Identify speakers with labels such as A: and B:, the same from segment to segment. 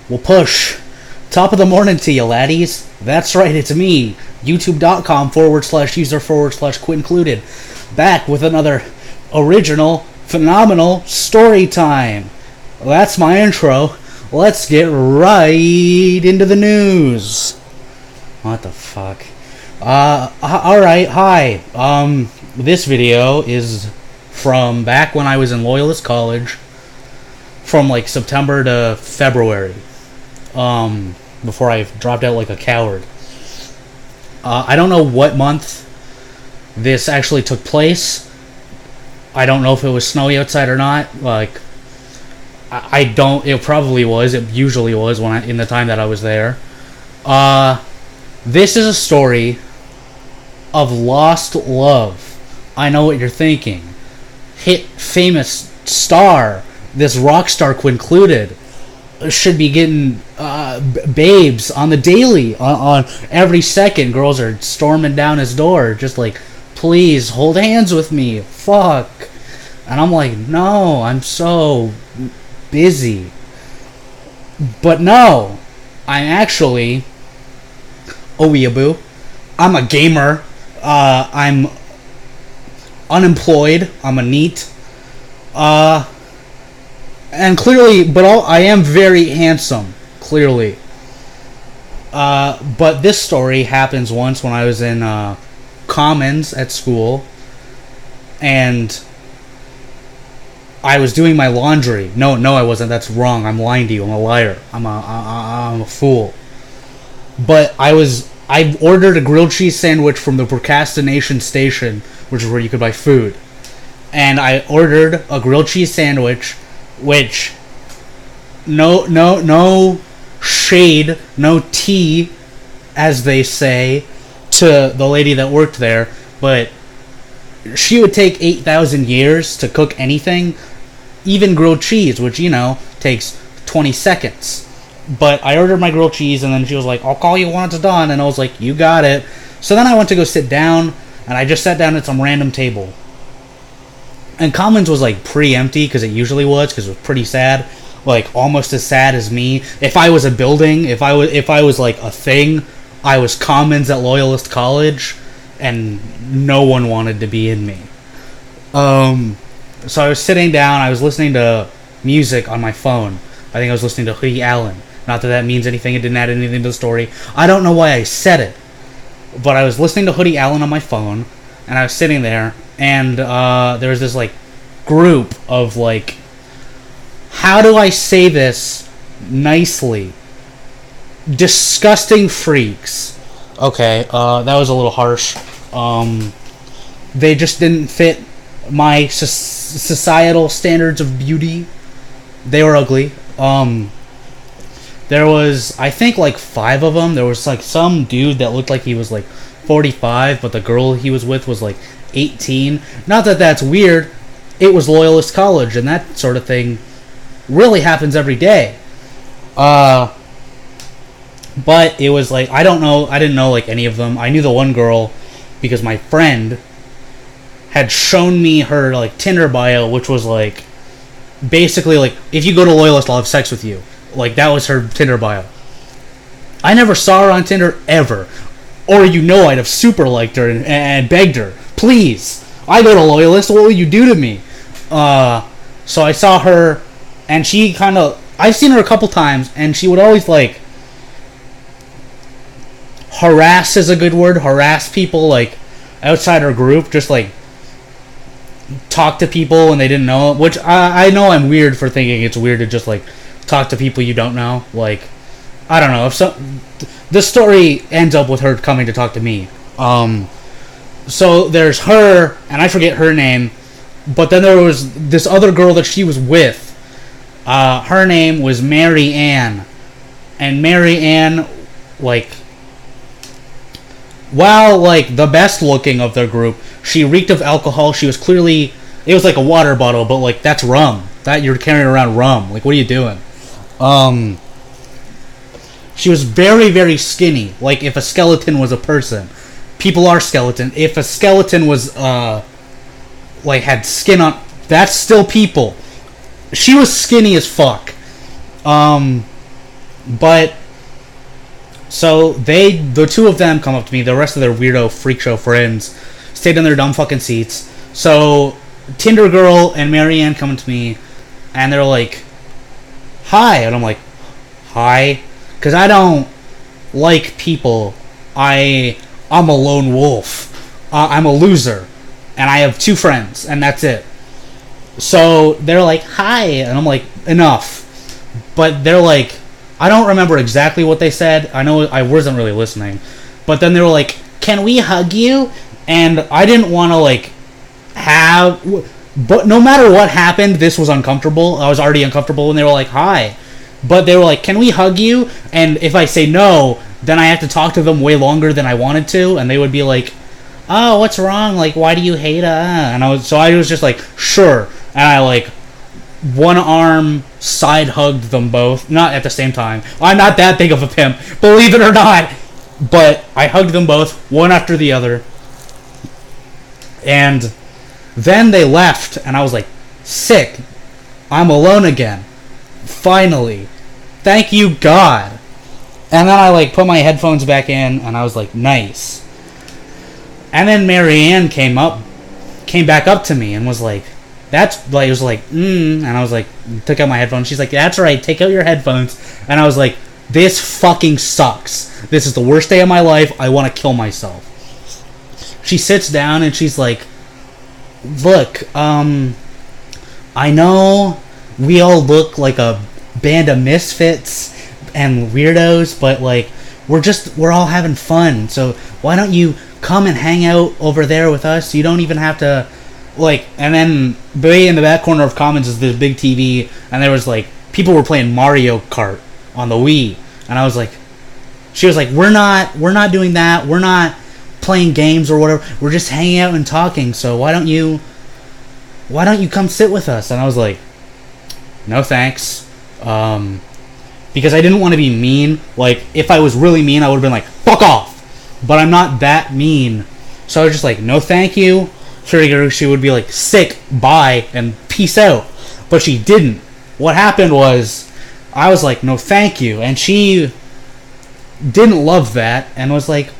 A: Well, push. Top of the morning to you, laddies. That's right, it's me, youtube.com/user/quit included, back with another original, phenomenal story time. That's my intro. Let's get right into the news. What the fuck? Alright, hi. This video is from back when I was in Loyalist college, from like September to February. Before I dropped out like a coward. I don't know what month this actually took place. I don't know if it was snowy outside or not. Like, I don't. It probably was. It usually was in the time that I was there. This is a story of lost love. I know what you're thinking. Hit famous star, this rock star included, should be getting babes on the daily, on every second. Girls are storming down his door just like, please hold hands with me, fuck. And I'm like, no, I'm so busy. But no, I'm actually a weeaboo. I'm a gamer. I'm unemployed. I'm a NEET. And clearly, but I am very handsome, clearly. But this story happens once when I was in Commons at school, and I was doing my laundry. No, I wasn't. That's wrong. I'm lying to you. I'm a liar. I'm a fool. But I ordered a grilled cheese sandwich from the procrastination station, which is where you could buy food. And I ordered a grilled cheese sandwich, which, no shade, no tea, as they say, to the lady that worked there, but she would take 8,000 years to cook anything, even grilled cheese, which, takes 20 seconds. But I ordered my grilled cheese, and then she was like, I'll call you when it's done, and I was like, you got it. So then I went to go sit down, and I just sat down at some random table. And Commons was like pretty empty, because it usually was, because it was pretty sad, like almost as sad as me. If I was a building, if I was like a thing, I was Commons at Loyalist College, and no one wanted to be in me. So I was sitting down, I was listening to music on my phone. I think I was listening to Hoodie Allen. Not that that means anything, it didn't add anything to the story. I don't know why I said it, but I was listening to Hoodie Allen on my phone, and I was sitting there, and there was this like group of like, how do I say this nicely? Disgusting freaks. Okay, that was a little harsh. They just didn't fit my societal standards of beauty. They were ugly. There was, I think, like 5 of them. There was like some dude that looked like he was like 45, but the girl he was with was like 18. Not that that's weird. It was Loyalist College, and that sort of thing really happens every day. But it was like, I didn't know like any of them. I knew the one girl because my friend had shown me her like Tinder bio, which was like basically like, if you go to Loyalist, I'll have sex with you. Like, that was her Tinder bio. I never saw her on Tinder ever. Or I'd have super liked her and begged her, please, I go to Loyalist, what will you do to me? So I saw her, and she kind of, I've seen her a couple times, and she would always like harass is a good word, harass people like outside her group, just like talk to people when they didn't know, which I know I'm weird for thinking it's weird to just like talk to people you don't know. Like, I don't know, if the story ends up with her coming to talk to me. So there's her, and I forget her name, but then there was this other girl that she was with. Her name was Mary Ann, and Mary Ann, like, while like the best looking of their group, she reeked of alcohol. She was clearly, it was like a water bottle, but like, that's rum. That you're carrying around rum. Like, what are you doing? She was very, very skinny. Like, if a skeleton was a person. People are skeleton. If a skeleton was, like, had skin on, that's still people. She was skinny as fuck. But so the two of them come up to me. The rest of their weirdo freak show friends stayed in their dumb fucking seats. So Tinder girl and Marianne come to me, and they're like, "Hi," and I'm like, "Hi," because I don't like people. I'm a lone wolf. I'm a loser, and I have two friends, and that's it. So they're like, "Hi," and I'm like, "Enough." But they're like, I don't remember exactly what they said. I know I wasn't really listening. But then they were like, "Can we hug you?" And I didn't want to, like, have... But no matter what happened, this was uncomfortable. I was already uncomfortable when they were like, "Hi." But they were like, "Can we hug you?" And if I say no, then I have to talk to them way longer than I wanted to. And they would be like, "Oh, what's wrong? Like, why do you hate us?" And I was just like, "Sure." And I, like, one arm side hugged them both, not at the same time. I'm not that big of a pimp, believe it or not. But I hugged them both, one after the other. And then they left, and I was like, sick. I'm alone again. Finally. Thank you, God. And then I, like, put my headphones back in, and I was like, nice. And then Marianne came back up to me and was like, that's, like, it was like, and I was like, took out my headphones. She's like, "That's right, take out your headphones." And I was like, this fucking sucks. This is the worst day of my life. I want to kill myself. She sits down and she's like, "Look, I know we all look like a band of misfits and weirdos, but, like, we're all having fun. So why don't you come and hang out over there with us? You don't even have to, like," and then way in the back corner of Commons is this big TV, and there was, like, people were playing Mario Kart on the Wii, and I was like, she was like, we're not doing that, we're not playing games or whatever, we're just hanging out and talking, so why don't you come sit with us? And I was like, no thanks, because I didn't want to be mean. Like, if I was really mean, I would have been like, fuck off, but I'm not that mean, so I was just like, no thank you. Figured she would be like, sick, bye, and peace out. But she didn't. What happened was, I was like, no thank you, and she didn't love that, and was like,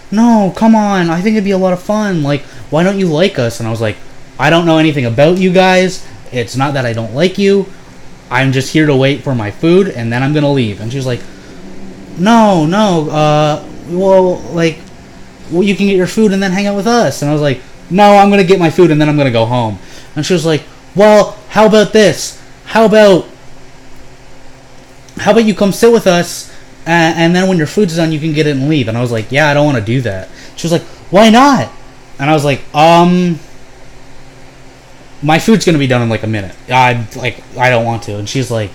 A: no, come on, I think it'd be a lot of fun, like, why don't you like us? And I was like, I don't know anything about you guys, it's not that I don't like you, I'm just here to wait for my food, and then I'm gonna leave. And she was like, no, well, you can get your food and then hang out with us. And I was like, no, I'm going to get my food and then I'm going to go home. And she was like, well, how about this? How about you come sit with us, and then when your food's done, you can get it and leave. And I was like, yeah, I don't want to do that. She was like, why not? And I was like, my food's going to be done in like a minute. I don't want to. And she's like,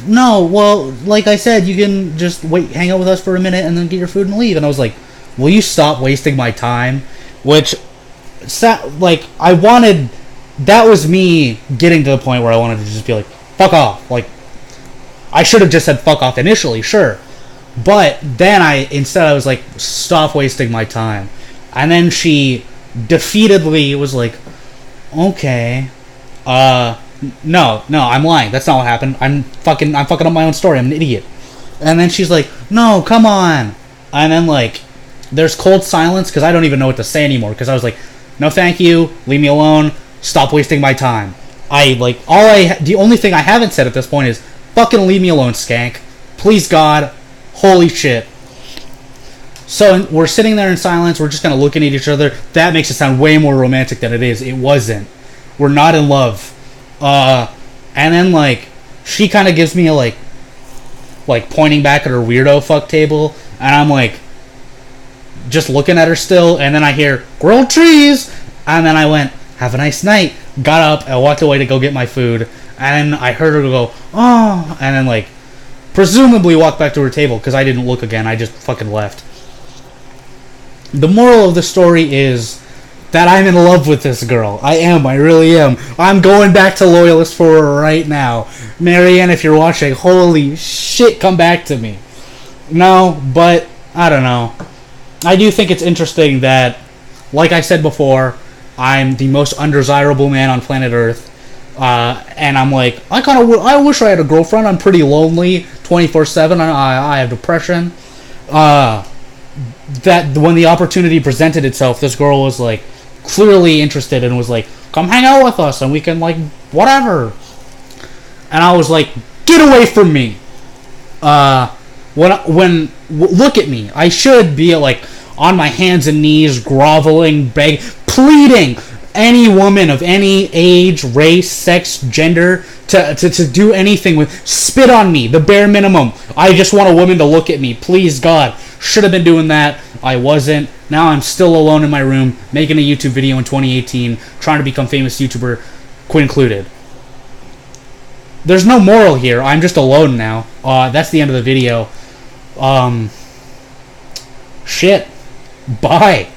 A: no, well, like I said, you can just hang out with us for a minute and then get your food and leave. And I was like, will you stop wasting my time? Which, like, that was me getting to the point where I wanted to just be like, fuck off. Like, I should have just said fuck off initially, sure. But then I was like, stop wasting my time. And then she defeatedly was like, okay, no, I'm lying. That's not what happened. I'm fucking up my own story. I'm an idiot. And then she's like, no, come on. And then, like, there's cold silence because I don't even know what to say anymore, because I was like, no thank you, leave me alone, stop wasting my time. The only thing I haven't said at this point is, fucking leave me alone, skank. Please God, holy shit. So we're sitting there in silence, we're just kind of looking at each other. That makes it sound way more romantic than it is. It wasn't. We're not in love. And then, like, she kind of gives me a, like pointing back at her weirdo fuck table, and I'm like, just looking at her still, and then I hear, grilled trees! And then I went, have a nice night, got up, and walked away to go get my food, and I heard her go, oh, and then, like, presumably walked back to her table, because I didn't look again, I just fucking left. The moral of the story is that I'm in love with this girl. I really am. I'm going back to Loyalist for her right now. Marianne, if you're watching, holy shit, come back to me. No, but, I don't know. I do think it's interesting that, like I said before, I'm the most undesirable man on planet Earth, and I'm like, I wish I had a girlfriend. I'm pretty lonely. 24/7. I have depression. That when the opportunity presented itself, this girl was like clearly interested and was like, come hang out with us and we can like whatever. And I was like, get away from me. Look at me. I should be like on my hands and knees, groveling, pleading any woman of any age, race, sex, gender to do anything with, spit on me, the bare minimum. I just want a woman to look at me. Please, God. Should have been doing that. I wasn't. Now I'm still alone in my room, making a YouTube video in 2018, trying to become famous YouTuber, quit included. There's no moral here. I'm just alone now. That's the end of the video. Shit. Bye.